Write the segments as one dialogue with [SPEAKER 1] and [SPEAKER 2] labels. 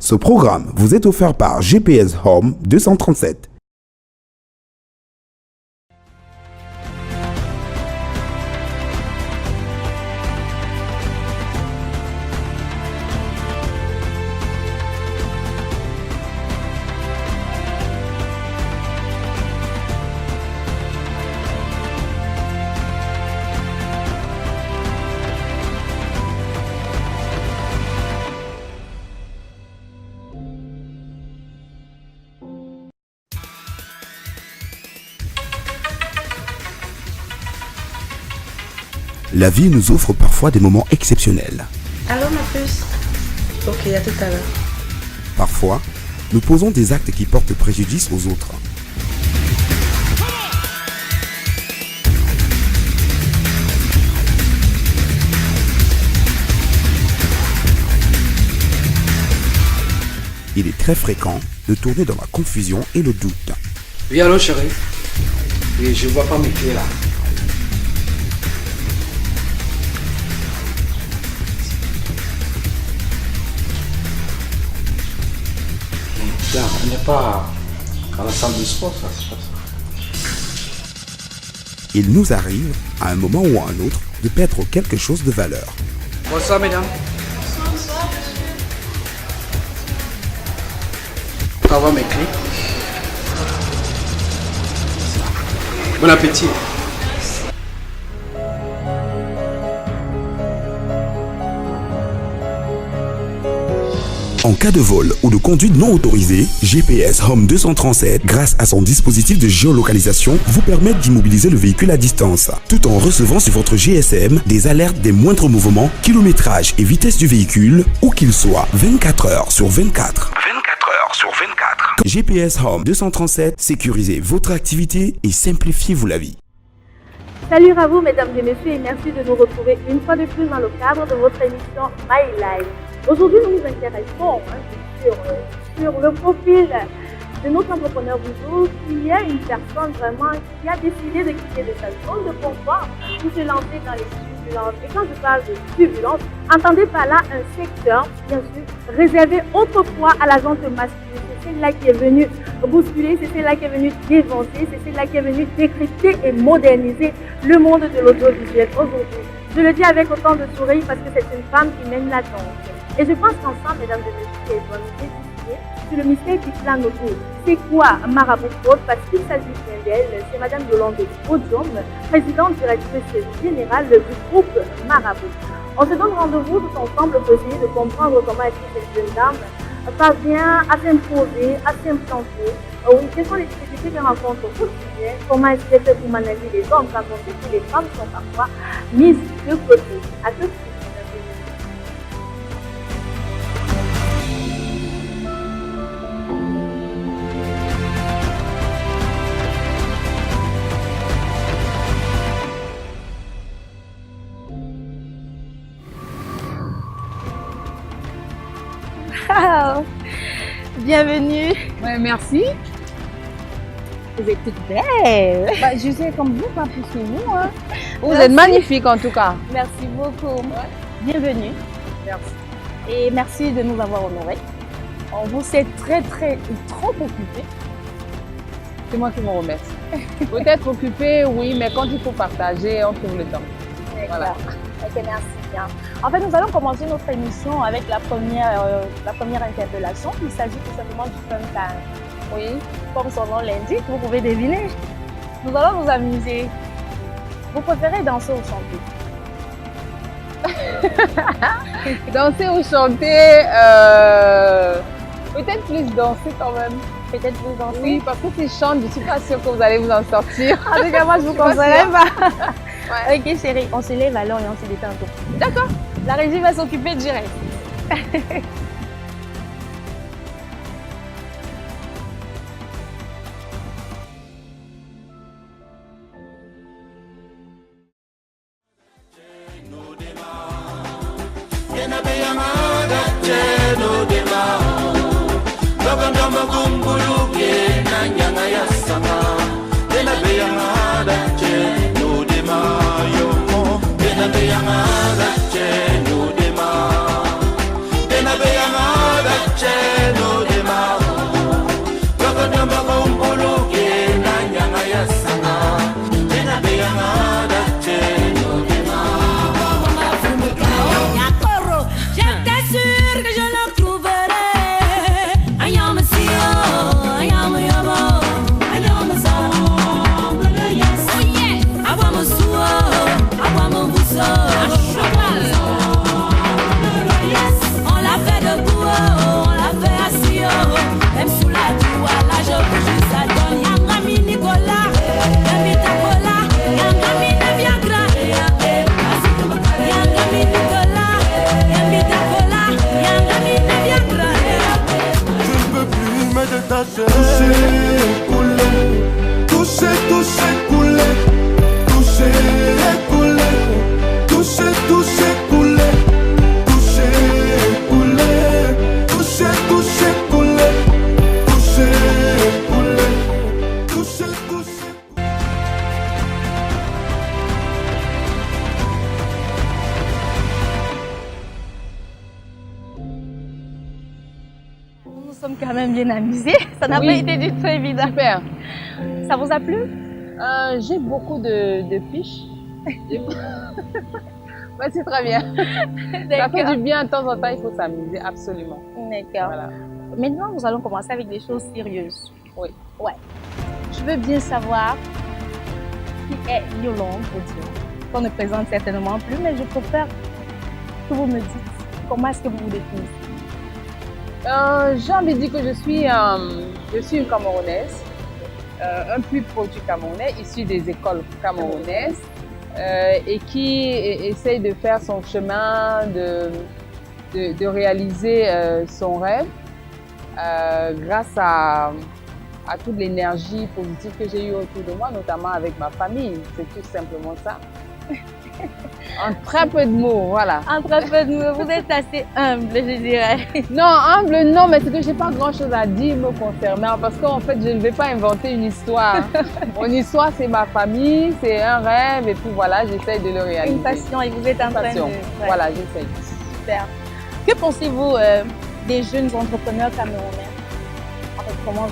[SPEAKER 1] Ce programme vous est offert par GPS Home 237. La vie nous offre parfois des moments exceptionnels.
[SPEAKER 2] Allô ma puce. Ok, à tout à l'heure.
[SPEAKER 1] Parfois, nous posons des actes qui portent préjudice aux autres. Il est très fréquent de tourner dans la confusion et le doute.
[SPEAKER 3] Oui, allô chérie. Oui, je vois pas mes clés là. Là, on n'est pas à la salle de sport, ça, c'est pas ça.
[SPEAKER 1] Il nous arrive, à un moment ou à un autre, de perdre quelque chose de valeur.
[SPEAKER 3] Bonsoir, mesdames.
[SPEAKER 2] Bonsoir, monsieur.
[SPEAKER 3] Au revoir, mes clés. Bon appétit.
[SPEAKER 1] En cas de vol ou de conduite non autorisée, GPS Home 237, grâce à son dispositif de géolocalisation, vous permet d'immobiliser le véhicule à distance, tout en recevant sur votre GSM des alertes des moindres mouvements, kilométrage et vitesse du véhicule, où qu'il soit, 24 heures sur 24. 24 heures sur 24. GPS Home 237, sécurisez votre activité et simplifiez-vous la vie.
[SPEAKER 4] Salut à vous mesdames et messieurs et merci de nous retrouver une fois de plus dans le cadre de votre émission My Life. Aujourd'hui, nous nous intéressons sur le profil de notre entrepreneur du jour qui est une personne vraiment qui a décidé de quitter de sa zone de confort pour se lancer dans les turbulences. Et quand je parle de turbulence, entendez par là un secteur, bien sûr, réservé autrefois à la gente masculine. C'est celle-là qui est venue bousculer, c'est celle-là qui est venue dévancer, c'est celle-là qui est venue décrypter et moderniser le monde de l'audiovisuel aujourd'hui. Je le dis avec autant de sourire parce que c'est une femme qui mène la danse. Et je pense qu'ensemble, mesdames et messieurs, nous allons décider sur le mystère qui plane autour. C'est quoi Marabout Prod? Parce qu'il s'agit bien d'elle, c'est Madame Yolande Podium, présidente directrice générale du groupe Marabout. On se donne rendez-vous tout ensemble pour essayer de comprendre comment est-ce que cette jeune dame parvient à s'imposer, à s'implanter. Quelles sont les difficultés qu'elle rencontre au quotidien? Comment est-ce qu'elle fait pour manager les hommes quand on sait que les femmes sont parfois mises de côté? À tout de suite.
[SPEAKER 5] Wow. Bienvenue.
[SPEAKER 6] Ouais, merci.
[SPEAKER 5] Vous êtes toute belle.
[SPEAKER 6] Bah, je sais comme vous, pas plus que vous. Hein. Vous
[SPEAKER 5] Merci.
[SPEAKER 6] êtes magnifique en tout cas.
[SPEAKER 5] Merci beaucoup.
[SPEAKER 6] Ouais.
[SPEAKER 5] Bienvenue.
[SPEAKER 6] Merci.
[SPEAKER 5] Et merci de nous avoir honorés. On vous sait trop occupé.
[SPEAKER 6] C'est moi qui vous remercie. Peut-être occupé, oui, mais quand il faut partager, on trouve le temps. Voilà.
[SPEAKER 5] Ok, merci bien. En fait, nous allons commencer notre émission avec la première interpellation. Il s'agit tout simplement du fun time. Oui, comme son nom l'indique, vous pouvez deviner. Nous allons nous amuser. Vous préférez danser ou chanter?
[SPEAKER 6] Danser ou chanter, peut-être plus danser quand même.
[SPEAKER 5] Peut-être plus danser?
[SPEAKER 6] Oui, parce que si je chante, je ne suis pas sûre que vous allez vous en sortir.
[SPEAKER 5] En tout cas, moi, je vous conseille pas.
[SPEAKER 6] Ouais.
[SPEAKER 5] Ok, chérie, on se lève alors et on se détend un peu.
[SPEAKER 6] D'accord.
[SPEAKER 5] La régie va s'occuper direct.
[SPEAKER 7] Tena be yanga toucher, couler, toucher, toucher, couler, toucher, couler, toucher, toucher, couler, toucher, couler, toucher, toucher, couler, toucher, couler, toucher, toucher.
[SPEAKER 5] Nous nous sommes quand même bien amusés. Ça n'a
[SPEAKER 6] Oui.
[SPEAKER 5] pas été du tout évident.
[SPEAKER 6] Super.
[SPEAKER 5] Ça vous a plu?
[SPEAKER 6] J'ai beaucoup de fiches. Ouais, c'est très bien. Ça fait du bien de temps en temps, il faut s'amuser, absolument.
[SPEAKER 5] D'accord.
[SPEAKER 6] Voilà.
[SPEAKER 5] Maintenant, nous allons commencer avec des choses sérieuses.
[SPEAKER 6] Oui.
[SPEAKER 5] Ouais. Je veux bien savoir qui est Yolande Bodian. On ne présente certainement plus, mais je préfère que vous me dites comment est-ce que vous vous définissez.
[SPEAKER 6] J'ai envie de dire que je suis une Camerounaise, un pur produit camerounais, issu des écoles camerounaises et qui essaye de faire son chemin, de réaliser son rêve grâce à toute l'énergie positive que j'ai eue autour de moi, notamment avec ma famille. C'est tout simplement ça. En très peu de mots, voilà.
[SPEAKER 5] En très peu de mots, vous êtes assez humble, je dirais.
[SPEAKER 6] Non, humble, non, mais c'est que j'ai pas grand-chose à dire me concernant parce qu'en fait, je ne vais pas inventer une histoire. Mon histoire, c'est ma famille, c'est un rêve et puis voilà, j'essaye de le réaliser.
[SPEAKER 5] Une passion et vous êtes en train de... Ouais.
[SPEAKER 6] Voilà, j'essaye.
[SPEAKER 5] Super. Que pensez-vous des jeunes entrepreneurs camerounais? En fait, comment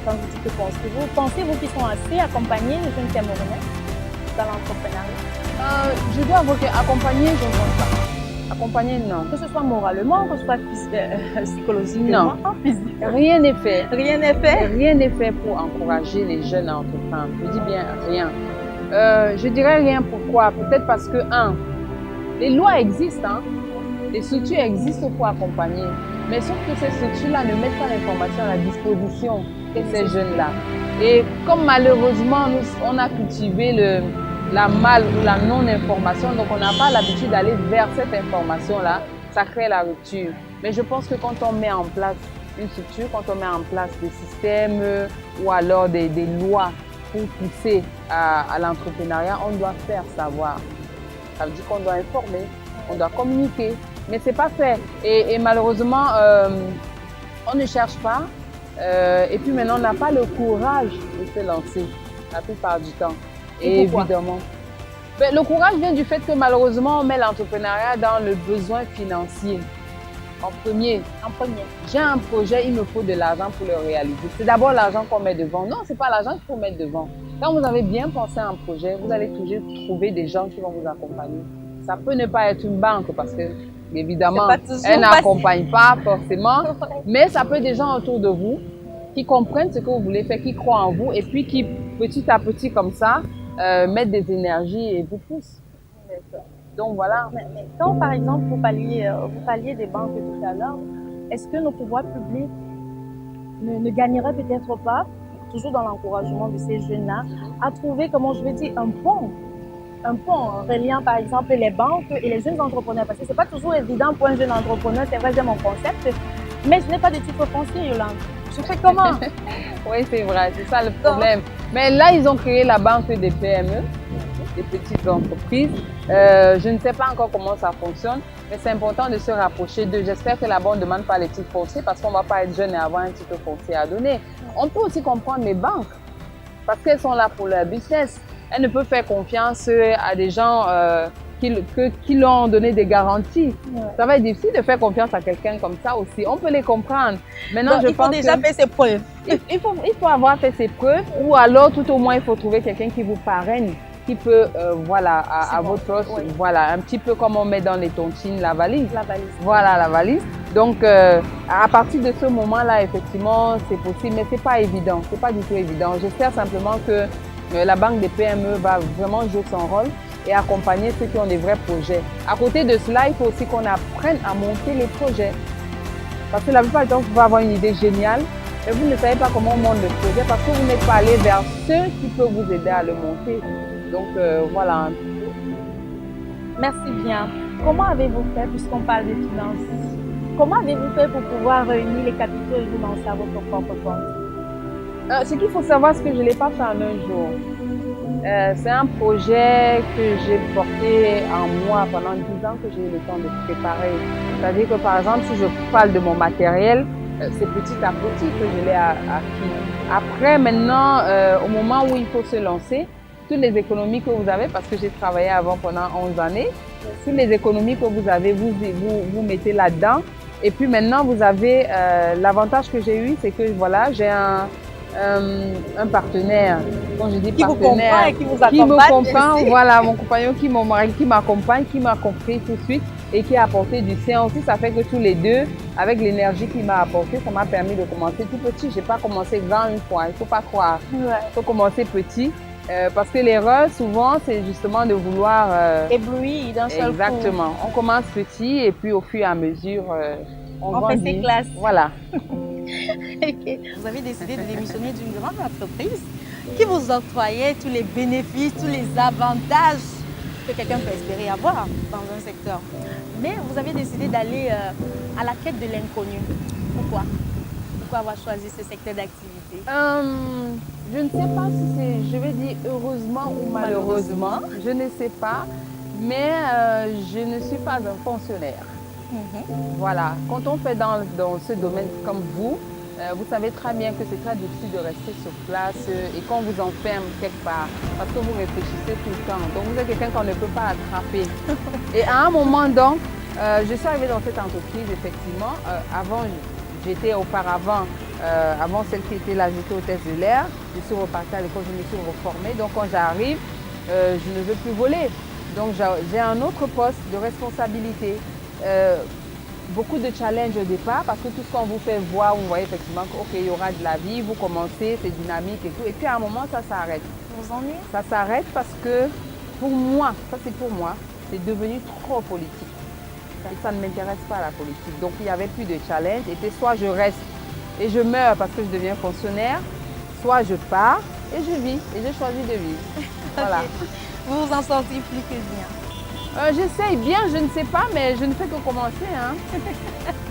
[SPEAKER 5] quand vous dites que pensez-vous? Pensez-vous qu'ils sont assez accompagnés, les jeunes camerounais, dans l'entrepreneuriat?
[SPEAKER 6] Je dois avouer qu'accompagner, je ne pense pas. Accompagner, non.
[SPEAKER 5] Que ce soit moralement, que ce soit psychologiquement, physique.
[SPEAKER 6] Rien n'est fait.
[SPEAKER 5] Rien n'est fait.
[SPEAKER 6] Rien n'est fait pour encourager les jeunes à entreprendre. Je dis bien rien. Je dirais rien, pourquoi? Peut-être parce que, les lois existent, les structures existent pour accompagner. Mais sauf que ces structures-là ne mettent pas l'information à la disposition de ces jeunes-là. Et comme malheureusement, on a cultivé la mal ou la non-information, donc on n'a pas l'habitude d'aller vers cette information-là, ça crée la rupture. Mais je pense que quand on met en place une structure, quand on met en place des systèmes ou alors des lois pour pousser à l'entrepreneuriat, on doit faire savoir. Ça veut dire qu'on doit informer, on doit communiquer, mais ce n'est pas fait. Et malheureusement, on ne cherche pas. Et puis maintenant, on n'a pas le courage de se lancer la plupart du temps. Et évidemment. Ben, le courage vient du fait que malheureusement, on met l'entrepreneuriat dans le besoin financier. En premier. J'ai un projet, il me faut de l'argent pour le réaliser. C'est d'abord l'argent qu'on met devant. Non, ce n'est pas l'argent qu'il faut mettre devant. Quand vous avez bien pensé à un projet, vous allez toujours trouver des gens qui vont vous accompagner. Ça peut ne pas être une banque parce que, évidemment, elle n'accompagne pas forcément. Mais ça peut être des gens autour de vous qui comprennent ce que vous voulez faire, qui croient en vous et puis qui, petit à petit, comme ça, mettre des énergies et vous poussent. Donc voilà.
[SPEAKER 5] Mais quand par exemple vous parliez des banques tout à l'heure, est-ce que nos pouvoirs publics ne gagneraient peut-être pas, toujours dans l'encouragement de ces jeunes-là, à trouver, comment je vais dire, un pont reliant par exemple les banques et les jeunes entrepreneurs? Parce que c'est pas toujours évident pour un jeune entrepreneur, c'est vrai, j'ai mon concept, mais je n'ai pas de titre foncier, Yolande. Je fais comment?
[SPEAKER 6] Oui, c'est vrai, c'est ça le problème. Mais là, ils ont créé la banque des PME, des petites entreprises. Je ne sais pas encore comment ça fonctionne, mais c'est important de se rapprocher d'eux. J'espère que là-bas, on ne demande pas les titres fonciers parce qu'on ne va pas être jeune et avoir un titre foncier à donner. On peut aussi comprendre les banques parce qu'elles sont là pour leur business. Elles ne peuvent faire confiance à des gens qui leur ont donné des garanties. Ouais. Ça va être difficile de faire confiance à quelqu'un comme ça aussi. On peut les comprendre. Maintenant,
[SPEAKER 5] donc, il faut déjà faire ses preuves.
[SPEAKER 6] Il faut avoir fait ses preuves ou alors tout au moins il faut trouver quelqu'un qui vous parraine, qui peut, voilà, à votre poste, oui. Voilà, un petit peu comme on met dans les tontines la valise.
[SPEAKER 5] La valise.
[SPEAKER 6] Voilà, la valise. Donc, à partir de ce moment-là, effectivement, c'est possible, mais c'est pas évident. C'est pas du tout évident. J'espère simplement que la banque des PME va vraiment jouer son rôle et accompagner ceux qui ont des vrais projets. À côté de cela, il faut aussi qu'on apprenne à monter les projets. Parce que la plupart du temps, vous pouvez avoir une idée géniale, mais vous ne savez pas comment on monte le projet parce que vous n'êtes pas allé vers ceux qui peuvent vous aider à le monter. Donc voilà.
[SPEAKER 5] Merci bien. Comment avez-vous fait, puisqu'on parle de finances, comment avez-vous fait pour pouvoir réunir les capitaux et vous lancer à votre propre compte?
[SPEAKER 6] Ce qu'il faut savoir, c'est que je ne l'ai pas fait en un jour. C'est un projet que j'ai porté en moi pendant 10 ans que j'ai eu le temps de préparer. C'est-à-dire que par exemple, si je parle de mon matériel, c'est petit à petit que je l'ai acquis. Après, maintenant, au moment où il faut se lancer, toutes les économies que vous avez, parce que j'ai travaillé avant pendant 11 années, toutes les économies que vous avez, vous mettez là-dedans. Et puis maintenant, vous avez l'avantage que j'ai eu, c'est que voilà, j'ai un partenaire, quand je dis
[SPEAKER 5] Qui vous
[SPEAKER 6] partenaire,
[SPEAKER 5] comprend et qui vous accompagne.
[SPEAKER 6] qui me comprend, voilà, mon compagnon, mon mari, qui m'accompagne, qui m'a compris tout de suite et qui a apporté du sien aussi. Ça fait que tous les deux, avec l'énergie qu'il m'a apporté, ça m'a permis de commencer tout petit. J'ai pas commencé grand une fois, il faut pas croire. Il faut commencer petit. Parce que l'erreur, souvent, c'est justement de vouloir...
[SPEAKER 5] éblouir d'un seul coup.
[SPEAKER 6] Exactement. On commence petit et puis au fur et à mesure,
[SPEAKER 5] on fait ses classes.
[SPEAKER 6] Voilà.
[SPEAKER 5] Okay. Vous avez décidé de démissionner d'une grande entreprise qui vous octroyait tous les bénéfices, tous les avantages que quelqu'un peut espérer avoir dans un secteur. Mais vous avez décidé d'aller à la quête de l'inconnu. Pourquoi? Pourquoi avoir choisi ce secteur d'activité?
[SPEAKER 6] Je ne sais pas si c'est, je vais dire heureusement ou malheureusement, je ne sais pas, mais je ne suis pas un fonctionnaire. Voilà, quand on fait dans ce domaine comme vous savez très bien que c'est très difficile de rester sur place et qu'on vous enferme quelque part parce que vous réfléchissez tout le temps. Donc vous êtes quelqu'un qu'on ne peut pas attraper. Et à un moment donc, je suis arrivée dans cette entreprise effectivement. Avant, j'étais auparavant, avant celle qui était là, j'étais hôtesse de l'air. Je suis repartie à l'école, je me suis reformée. Donc quand j'arrive, je ne veux plus voler. Donc j'ai un autre poste de responsabilité. Beaucoup de challenges au départ parce que tout ce qu'on vous fait voir, vous voyez effectivement qu'il y aura de la vie, vous commencez, c'est dynamique et tout. Et puis à un moment, ça s'arrête.
[SPEAKER 5] Vous ennuyez? Ça
[SPEAKER 6] s'arrête parce que pour moi, ça c'est pour moi, c'est devenu trop politique. Et ça ne m'intéresse pas la politique. Donc il n'y avait plus de challenge. Et puis soit je reste et je meurs parce que je deviens fonctionnaire, soit je pars et je vis. Et je choisis de vivre. Voilà.
[SPEAKER 5] Vous vous en sortez plus que bien.
[SPEAKER 6] J'essaye bien, je ne sais pas, mais je ne fais que commencer. Hein.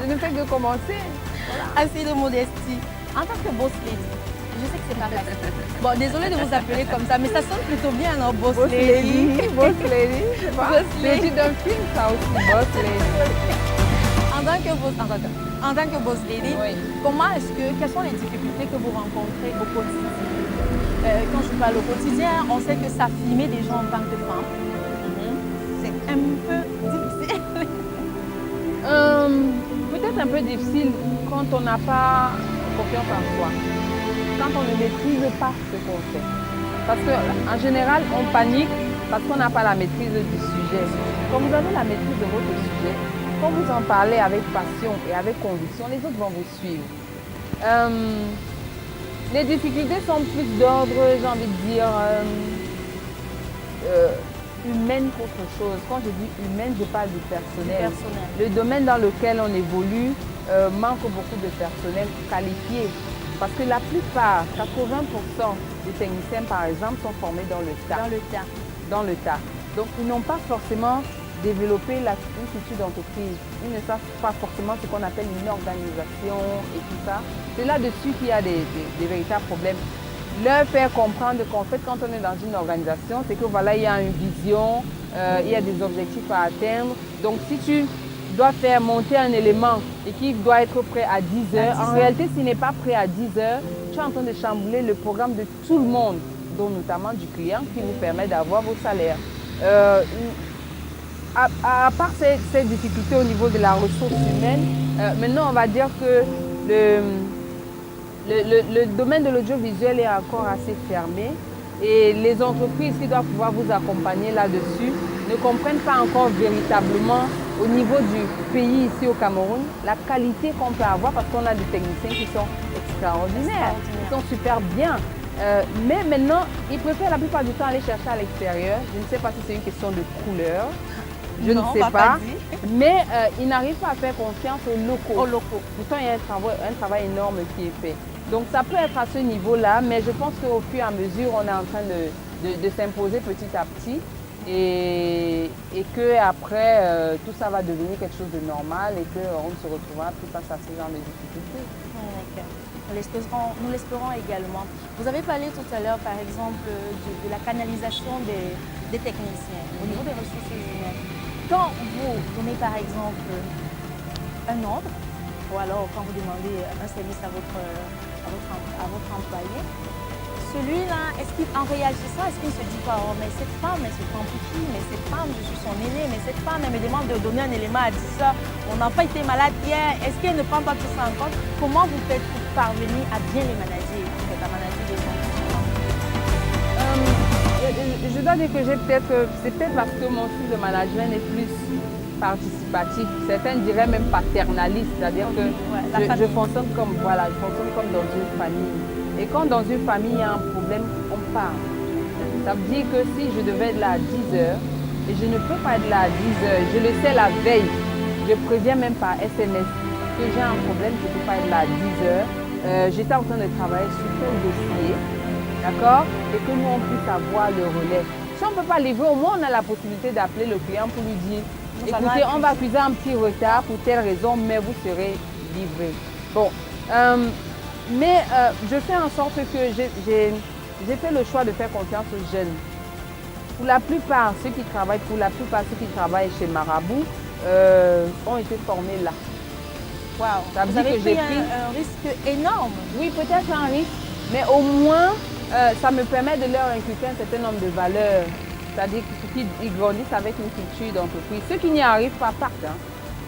[SPEAKER 6] Je ne fais que commencer. Voilà.
[SPEAKER 5] Assez de modestie. En tant que boss lady, je sais que c'est pas facile. Bon, désolée de vous appeler comme ça, mais ça sonne plutôt bien, non? Boss lady.
[SPEAKER 6] Boss lady. C'est d'un film, ça aussi, boss lady.
[SPEAKER 5] En tant que boss lady, comment quelles sont les difficultés que vous rencontrez au quotidien? Quand je parle au quotidien, on sait que s'affirmer des gens en tant que femme, c'est un peu difficile.
[SPEAKER 6] Peut-être un peu difficile quand on n'a pas confiance en soi, quand on ne maîtrise pas ce qu'on fait. Parce qu'en général, on panique parce qu'on n'a pas la maîtrise du sujet. Quand vous avez la maîtrise de votre sujet, quand vous en parlez avec passion et avec conviction, les autres vont vous suivre. Les difficultés sont plus d'ordre, j'ai envie de dire, humaine qu'autre chose. Quand je dis humaine, je parle du personnel. Le domaine dans lequel on évolue manque beaucoup de personnel qualifié. Parce que la plupart, 80% des techniciens, par exemple, sont formés dans le tas. Dans le tas. Donc, ils n'ont pas forcément développé une culture d'entreprise. Ils ne savent pas forcément ce qu'on appelle une organisation et tout ça. C'est là-dessus qu'il y a des véritables problèmes. Leur faire comprendre qu'en fait, quand on est dans une organisation, c'est que voilà, il y a une vision, il y a des objectifs à atteindre. Donc, si tu dois faire monter un élément et qui doit être prêt à 10 heures, en réalité, s'il n'est pas prêt à 10 heures, tu es en train de chambouler le programme de tout le monde, dont notamment du client, qui vous permet d'avoir vos salaires. À part ces difficultés au niveau de la ressource humaine, maintenant, on va dire que le domaine de l'audiovisuel est encore assez fermé et les entreprises qui doivent pouvoir vous accompagner là-dessus ne comprennent pas encore véritablement au niveau du pays ici au Cameroun la qualité qu'on peut avoir parce qu'on a des techniciens qui sont extraordinaires, qui sont super bien. Mais maintenant, ils préfèrent la plupart du temps aller chercher à l'extérieur. Je ne sais pas si c'est une question de couleur. Je ne sais pas, mais ils n'arrivent pas à faire confiance aux locaux. Pourtant, il y a un travail énorme qui est fait. Donc, ça peut être à ce niveau-là, mais je pense qu'au fur et à mesure, on est en train de s'imposer petit à petit. et que après tout ça va devenir quelque chose de normal et qu'on ne se retrouvera plus face à ce genre de difficultés.
[SPEAKER 5] D'accord. Nous l'espérons également. Vous avez parlé tout à l'heure, par exemple, de la canalisation des techniciens au niveau des ressources humaines. Quand vous donnez, par exemple, un ordre, ou alors quand vous demandez un service à votre employé, celui-là, est-ce qu'en réagissant, est-ce qu'il ne se dit pas, oh, mais cette femme, elle se prend pour qui? Mais cette femme, je suis son aîné, mais cette femme, elle me demande de donner un élément à 10 heures. Mon enfant était malade hier, est-ce qu'elle ne prend pas tout ça en compte? Comment vous faites pour parvenir à bien les manager, à manager des gens?
[SPEAKER 6] Je dois dire que c'est peut-être parce que mon style de management est plus participatif. Certains diraient même paternaliste, c'est-à-dire que je fonctionne comme dans une famille. Et quand dans une famille il y a un problème, on parle. Ça veut dire que si je devais être là à 10 heures et je ne peux pas être là à 10 heures, je le sais la veille, je préviens même par SMS que j'ai un problème, je ne peux pas être là à 10 heures. J'étais en train de travailler sur tel dossier, d'accord, et que nous on puisse avoir le relais. Si on ne peut pas livrer, au moins on a la possibilité d'appeler le client pour lui dire écoutez, on va accuser un petit retard pour telle raison, mais vous serez livré. Bon, mais je fais en sorte que j'ai fait le choix de faire confiance aux jeunes. Pour la plupart, ceux qui travaillent chez Marabout ont été formés là.
[SPEAKER 5] Wow.
[SPEAKER 6] Ça veut
[SPEAKER 5] Vous avez
[SPEAKER 6] dire que j'ai
[SPEAKER 5] pris un risque énorme.
[SPEAKER 6] Oui, peut-être un risque, mais au moins, ça me permet de leur inculquer un certain nombre de valeurs. C'est-à-dire qu'ils grandissent avec une culture d'entreprise. Ceux qui n'y arrivent pas partent. Hein.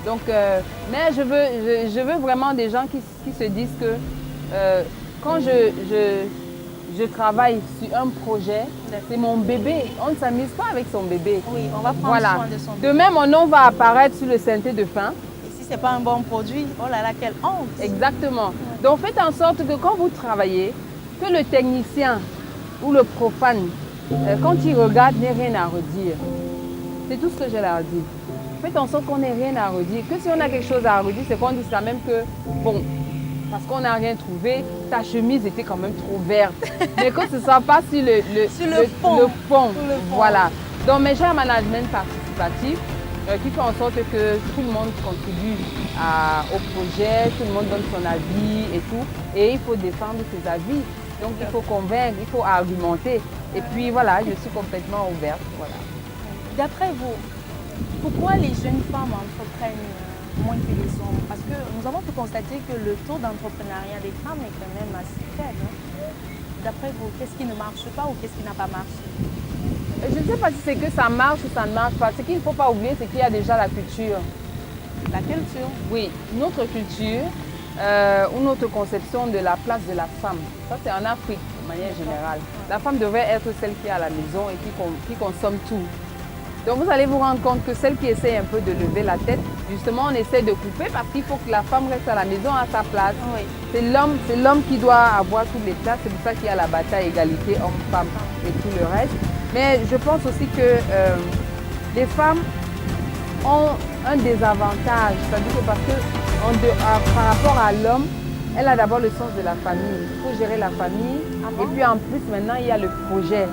[SPEAKER 6] Donc, mais je veux vraiment des gens qui se disent que quand je travaille sur un projet, c'est mon bébé. On ne s'amuse pas avec son bébé.
[SPEAKER 5] Oui, on va prendre soin de son bébé.
[SPEAKER 6] De même, mon nom va apparaître sur le synthé de fin.
[SPEAKER 5] Et si ce n'est pas un bon produit, oh là là, quelle honte.
[SPEAKER 6] Exactement. Ouais. Donc, faites en sorte que quand vous travaillez, que le technicien ou le profane, quand il regarde, n'ait rien à redire. C'est tout ce que je leur dis. Faites en sorte qu'on n'ait rien à redire. Que si on a quelque chose à redire, c'est qu'on dit ça même que, bon, parce qu'on n'a rien trouvé, ta chemise était quand même trop verte. Mais que ce ne soit pas sur le fond. Voilà. Donc, mais j'ai un management participatif qui fait en sorte que tout le monde contribue au projet, tout le monde donne son avis et tout. Et il faut défendre ses avis. Donc, il faut convaincre, il faut argumenter. Et puis, voilà, je suis complètement ouverte. Voilà.
[SPEAKER 5] D'après vous, pourquoi les jeunes femmes entreprennent moins que les hommes? Parce que nous avons pu constater que le taux d'entrepreneuriat des femmes est quand même assez faible. D'après vous, qu'est-ce qui ne marche pas ou qu'est-ce qui n'a pas marché?
[SPEAKER 6] Je ne sais pas si c'est que ça marche ou ça ne marche pas. Ce qu'il ne faut pas oublier, c'est qu'il y a déjà la culture.
[SPEAKER 5] La culture?
[SPEAKER 6] Oui, notre culture ou notre conception de la place de la femme. Ça, c'est en Afrique, de manière générale. La femme devrait être celle qui est à la maison et qui consomme tout. Donc vous allez vous rendre compte que celle qui essaie un peu de lever la tête, justement on essaie de couper parce qu'il faut que la femme reste à la maison à sa place. Oui. C'est l'homme qui doit avoir toutes les places, c'est pour ça qu'il y a la bataille égalité homme-femme et tout le reste. Mais je pense aussi que les femmes ont un désavantage, c'est-à-dire que parce que par rapport à l'homme, elle a d'abord le sens de la famille. Il faut gérer la famille et puis en plus maintenant il y a le projet.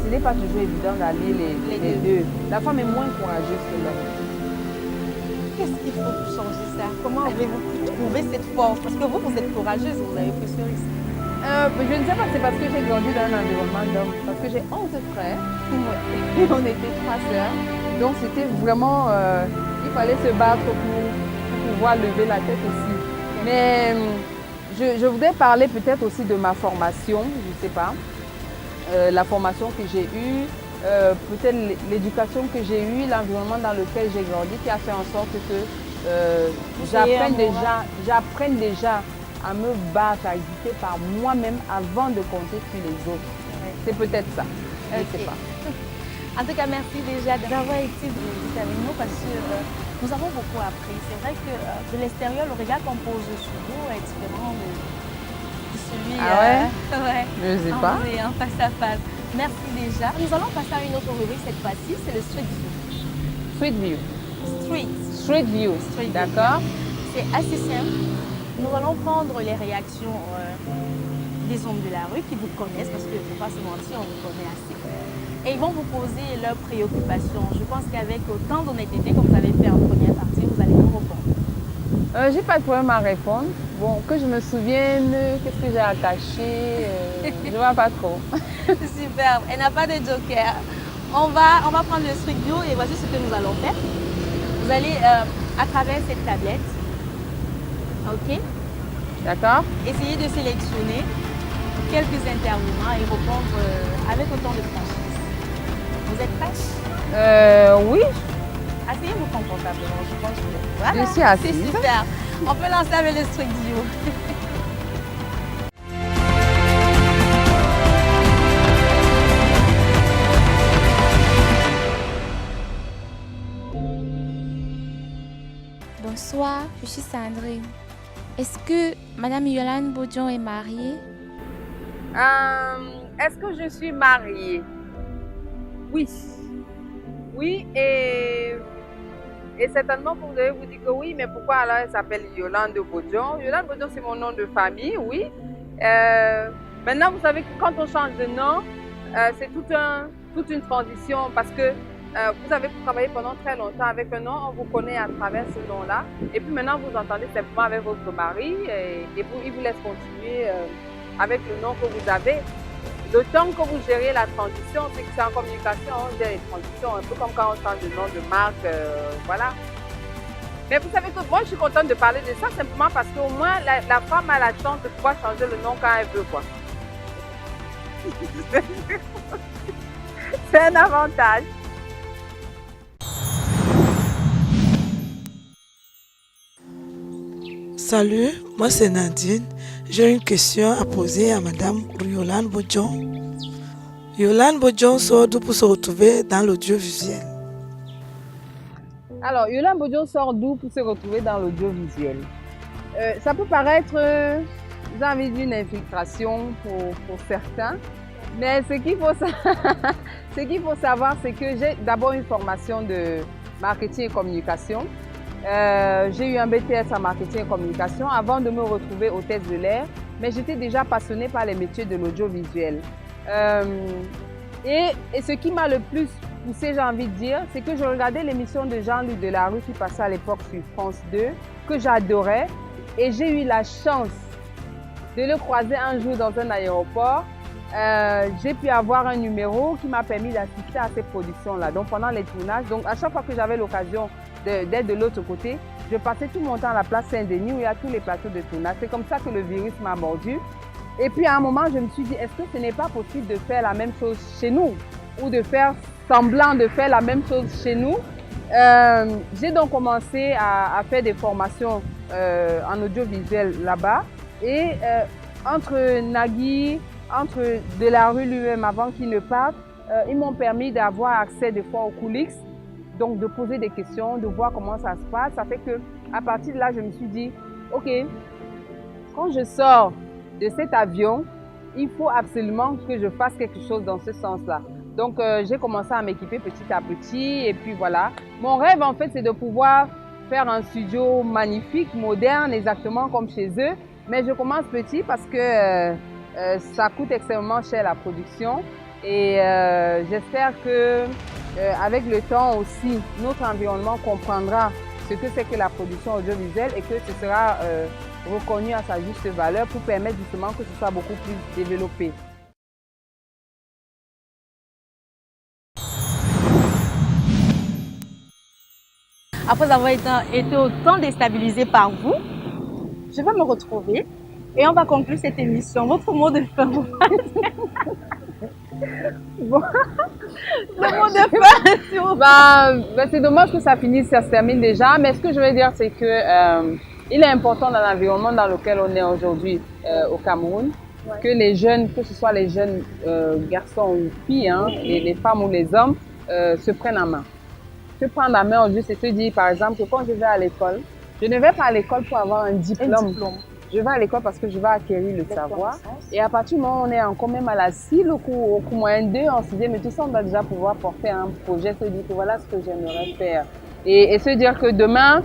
[SPEAKER 6] Ce n'est pas toujours évident d'aller les deux. La femme est moins courageuse que l'homme.
[SPEAKER 5] Qu'est-ce qu'il faut pour changer ça? Comment avez-vous trouvé cette force? Parce que vous êtes courageuse, vous avez pris ce risque.
[SPEAKER 6] Je ne sais pas, c'est parce que j'ai grandi dans un environnement d'hommes. Parce que j'ai 11 frères et on était 3 sœurs. Donc c'était vraiment, il fallait se battre pour pouvoir lever la tête aussi. Mais je voudrais parler peut-être aussi de ma formation, je ne sais pas. La formation que j'ai eue, peut-être l'éducation que j'ai eue, l'environnement dans lequel j'ai grandi qui a fait en sorte que j'apprenne déjà à me battre, à exister par moi-même avant de compter sur les autres. C'est peut-être ça, je ne sais pas.
[SPEAKER 5] En tout cas, merci déjà d'avoir été avec nous parce que nous avons beaucoup appris. C'est vrai que de l'extérieur, le regard qu'on pose sur vous est différent de celui
[SPEAKER 6] je ne sais pas.
[SPEAKER 5] En face à face. Merci déjà. Nous allons passer à une autre rubrique cette fois-ci, c'est le Street View. Street View.
[SPEAKER 6] D'accord.
[SPEAKER 5] C'est assez simple. Nous allons prendre les réactions des hommes de la rue qui vous connaissent, parce que ne faut pas se mentir, on vous connaît assez. et ils vont vous poser leurs préoccupations. Je pense qu'avec autant d'honnêteté comme vous avez fait en première partie, vous allez nous répondre.
[SPEAKER 6] J'ai pas de problème à répondre. Bon, que je me souvienne, qu'est-ce que j'ai à cacher, je vois pas trop.
[SPEAKER 5] Super, elle n'a pas de joker. On va prendre le studio et voici ce que nous allons faire. Vous allez, à travers cette tablette, ok,
[SPEAKER 6] D'accord?
[SPEAKER 5] essayer de sélectionner quelques intervenants et répondre avec autant de franchise. Vous êtes prêts?
[SPEAKER 6] Oui.
[SPEAKER 5] Asseyez-vous confortablement, je pense que voilà,
[SPEAKER 6] Je suis assise.
[SPEAKER 5] c'est super. On peut lancer avec le studio.
[SPEAKER 8] Bonsoir, je suis Sandrine. Est-ce que Madame Yolande Bodjon est mariée?
[SPEAKER 6] Est-ce que je suis mariée? Oui. Oui, et certainement que vous devez vous dire que oui, mais pourquoi alors elle s'appelle Yolande Bodjon? Yolande Bodjon, c'est mon nom de famille, oui. Maintenant, vous savez que quand on change de nom, c'est toute une transition parce que vous avez travaillé pendant très longtemps avec un nom, on vous connaît à travers ce nom-là. Et puis maintenant, vous entendez simplement avec votre mari et il vous laisse continuer avec le nom que vous avez. Le temps que vous gérez la transition, c'est que c'est en communication, on gère les transitions, un peu comme quand on change de nom de marque, voilà. Mais vous savez que moi, je suis contente de parler de ça simplement parce qu'au moins, la femme a la chance de pouvoir changer le nom quand elle veut, quoi. C'est un avantage.
[SPEAKER 9] Salut, moi c'est Nadine. J'ai une question à poser à Madame Yolande Bodjon. Yolande Bodjon sort d'où pour se retrouver dans l'audiovisuel?
[SPEAKER 6] Alors, Yolande Bodjon sort d'où pour se retrouver dans l'audiovisuel? Ça peut paraître, j'ai envie d'une infiltration pour certains, mais ce qu'il faut savoir, c'est que j'ai d'abord une formation de marketing et communication. J'ai eu un BTS en marketing et communication avant de me retrouver hôtesse de l'air, mais j'étais déjà passionnée par les métiers de l'audiovisuel. Et ce qui m'a le plus poussée, j'ai envie de dire, c'est que je regardais l'émission de Jean-Luc Delarue qui passait à l'époque sur France 2, que j'adorais, et j'ai eu la chance de le croiser un jour dans un aéroport. J'ai pu avoir un numéro qui m'a permis d'assister à ces productions-là, donc pendant les tournages. Donc à chaque fois que j'avais l'occasion d'être de l'autre côté, je passais tout mon temps à la place Saint-Denis où il y a tous les plateaux de tournage. C'est comme ça que le virus m'a mordu. Et puis à un moment, je me suis dit, est-ce que ce n'est pas possible de faire la même chose chez nous ou de faire semblant de faire la même chose chez nous? J'ai donc commencé à faire des formations en audiovisuel là-bas. Et entre Nagui, entre Delarue lui-même avant qu'il ne parte, ils m'ont permis d'avoir accès des fois aux coulisses. Donc de poser des questions, de voir comment ça se passe. Ça fait que à partir de là, je me suis dit, ok, quand je sors de cet avion, il faut absolument que je fasse quelque chose dans ce sens-là. Donc j'ai commencé à m'équiper petit à petit et puis voilà. Mon rêve en fait, c'est de pouvoir faire un studio magnifique, moderne, exactement comme chez eux. Mais je commence petit parce que ça coûte extrêmement cher la production. Et j'espère que avec le temps aussi, notre environnement comprendra ce que c'est que la production audiovisuelle et que ce sera reconnu à sa juste valeur pour permettre justement que ce soit beaucoup plus développé.
[SPEAKER 5] Après avoir été autant déstabilisée par vous, je vais me retrouver et on va conclure cette émission. Votre mot de fin.
[SPEAKER 6] Bon. Le mot de fin, c'est dommage que ça finisse, ça se termine déjà. Mais ce que je veux dire, c'est que il est important dans l'environnement dans lequel on est aujourd'hui au Cameroun, que les jeunes, que ce soit les jeunes garçons ou filles, hein, et les femmes ou les hommes, se prennent en main. Se prendre en main aujourd'hui, c'est se dire, par exemple, que quand je vais à l'école, je ne vais pas à l'école pour avoir un diplôme. Je vais à l'école parce que je vais acquérir le savoir. Et à partir du moment où on est encore même à la CIL, au cours moyen 2, on se dit, mais tout ça, on va déjà pouvoir porter un projet, se dire que voilà ce que j'aimerais faire. Et se dire que demain,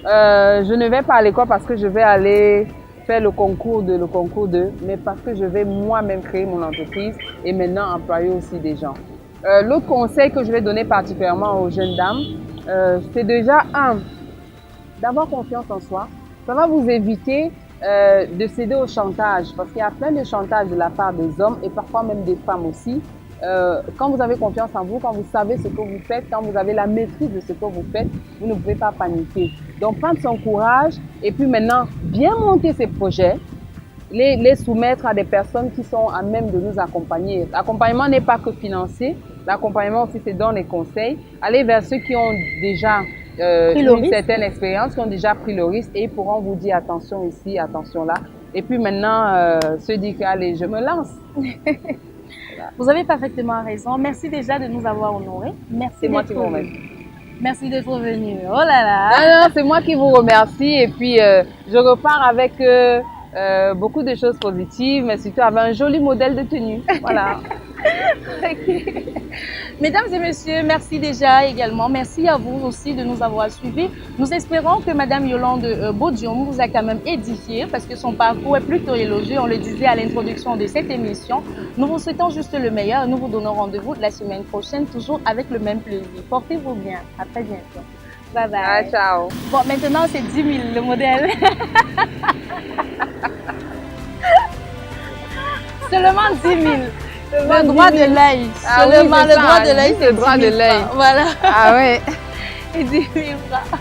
[SPEAKER 6] je ne vais pas à l'école parce que je vais aller faire le concours 2, mais parce que je vais moi-même créer mon entreprise et maintenant employer aussi des gens. L'autre conseil que je vais donner particulièrement aux jeunes dames, c'est déjà d'avoir confiance en soi. Ça va vous éviter de céder au chantage, parce qu'il y a plein de chantage de la part des hommes et parfois même des femmes aussi. Quand vous avez confiance en vous, quand vous savez ce que vous faites, quand vous avez la maîtrise de ce que vous faites, vous ne pouvez pas paniquer. Donc prendre son courage et puis maintenant bien monter ses projets, les soumettre à des personnes qui sont à même de nous accompagner. L'accompagnement n'est pas que financier, l'accompagnement aussi c'est dans les conseils. Aller vers ceux qui ont déjà une certaine expérience, qui ont déjà pris le risque et ils pourront vous dire attention ici, attention là. Et puis maintenant se dire que allez, je me lance.
[SPEAKER 5] Vous avez parfaitement raison. Merci déjà de nous avoir honorés. Merci.
[SPEAKER 6] C'est moi qui vous remercie.
[SPEAKER 5] Merci d'être venu. Oh là là.
[SPEAKER 6] Non, c'est moi qui vous remercie. Et puis, je repars avec beaucoup de choses positives, mais surtout avec un joli modèle de tenue. Voilà.
[SPEAKER 5] Okay. Mesdames et messieurs, merci déjà également. Merci à vous aussi de nous avoir suivis. Nous espérons que Madame Yolande Bodion vous a quand même édifié parce que son parcours est plutôt élogieux. On le disait à l'introduction de cette émission. Nous vous souhaitons juste le meilleur. Nous vous donnons rendez-vous la semaine prochaine, toujours avec le même plaisir. Portez-vous bien. À très bientôt. Bye bye.
[SPEAKER 6] Ah, ciao.
[SPEAKER 5] Bon, maintenant c'est 10 000 le modèle. Seulement 10 000. Le droit de l'œil.
[SPEAKER 6] Ah
[SPEAKER 5] Seulement
[SPEAKER 6] oui,
[SPEAKER 5] le droit de l'œil, c'est
[SPEAKER 6] le droit de l'œil.
[SPEAKER 5] Voilà.
[SPEAKER 6] Ah ouais.
[SPEAKER 5] Et 10 000 francs.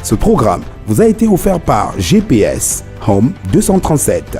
[SPEAKER 1] Ce programme vous a été offert par GPS Home 237.